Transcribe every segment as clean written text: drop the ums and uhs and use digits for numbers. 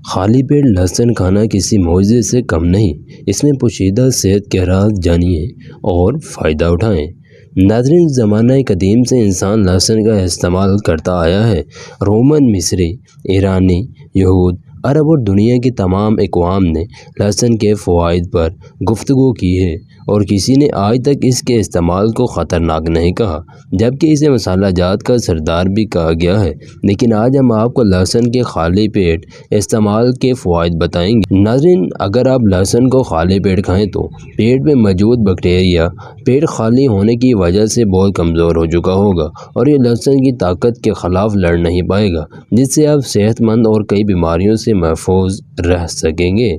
خالی پیٹ لہسن کھانا کسی معجزے سے کم نہیں، اس میں پوشیدہ صحت کے راز جانیے اور فائدہ اٹھائیں۔ ناظرین، زمانہ قدیم سے انسان لہسن کا استعمال کرتا آیا ہے۔ رومن، مصری، ایرانی، یہود، عرب اور دنیا کی تمام اقوام نے لہسن کے فوائد پر گفتگو کی ہے اور کسی نے آج تک اس کے استعمال کو خطرناک نہیں کہا، جبکہ اسے مسالہ جات کا سردار بھی کہا گیا ہے۔ لیکن آج ہم آپ کو لہسن کے خالی پیٹ استعمال کے فوائد بتائیں گے۔ ناظرین، اگر آپ لہسن کو خالی پیٹ کھائیں تو پیٹ میں موجود بیکٹیریا پیٹ خالی ہونے کی وجہ سے بہت کمزور ہو چکا ہوگا اور یہ لہسن کی طاقت کے خلاف لڑ نہیں پائے گا، جس سے آپ صحت مند اور کئی بیماریوں سے محفوظ رہ سکیں گے۔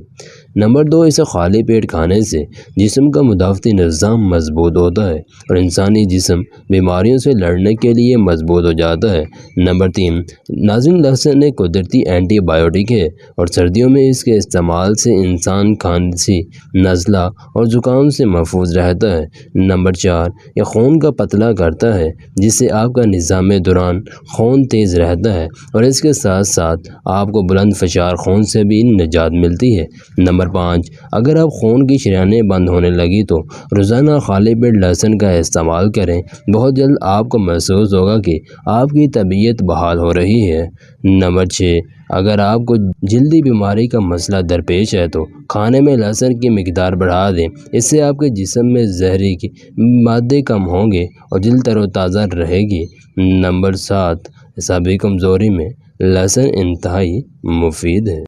نمبر 2، اسے خالی پیٹ کھانے سے جسم کا مدافعتی نظام مضبوط ہوتا ہے اور انسانی جسم بیماریوں سے لڑنے کے لیے مضبوط ہو جاتا ہے۔ نمبر 3، ناظرین، لہسن ایک قدرتی اینٹی بائیوٹک ہے اور سردیوں میں اس کے استعمال سے انسان کھانسی، نزلہ اور زکام سے محفوظ رہتا ہے۔ نمبر 4، یہ خون کا پتلا کرتا ہے، جس سے آپ کا نظام دوران خون تیز رہتا ہے اور اس کے ساتھ ساتھ آپ کو بلند فشار خون سے بھی نجات ملتی ہے۔ نمبر 5، اگر آپ خون کی شریانیں بند ہونے لگی تو روزانہ خالی پیٹ لہسن کا استعمال کریں، بہت جلد آپ کو محسوس ہوگا کہ آپ کی طبیعت بحال ہو رہی ہے۔ نمبر 6، اگر آپ کو جلدی بیماری کا مسئلہ درپیش ہے تو کھانے میں لہسن کی مقدار بڑھا دیں، اس سے آپ کے جسم میں زہری کے مادے کم ہوں گے اور جلد تر و تازہ رہے گی۔ نمبر 7، اعصابی کمزوری میں لہسن انتہائی مفید ہے۔